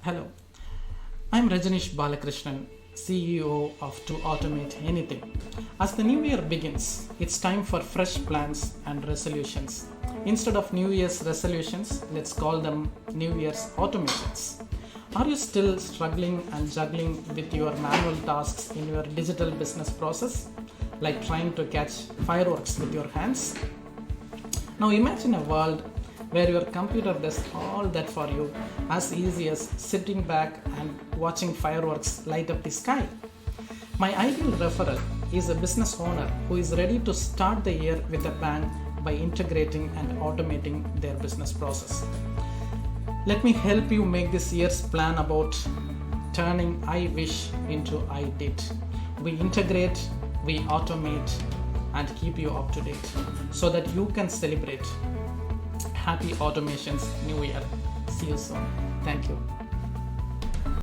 Hello, I'm Rajanish Balakrishnan, CEO of To Automate Anything. As the new year begins, it's time for fresh plans and resolutions. Instead of New Year's resolutions, let's call them New Year's automations. Are you still struggling and juggling with your manual tasks in your digital business process? Like trying to catch fireworks with your hands? Now imagine a world where your computer does all that for you as easy as sitting back and watching fireworks light up the sky. My ideal referral is a business owner who is ready to start the year with a bang by integrating and automating their business process. Let me help you make this year's plan about turning I wish into I did. We integrate, we automate, and keep you up to date so that you can celebrate Happy Automations New Year. See you soon. Thank you.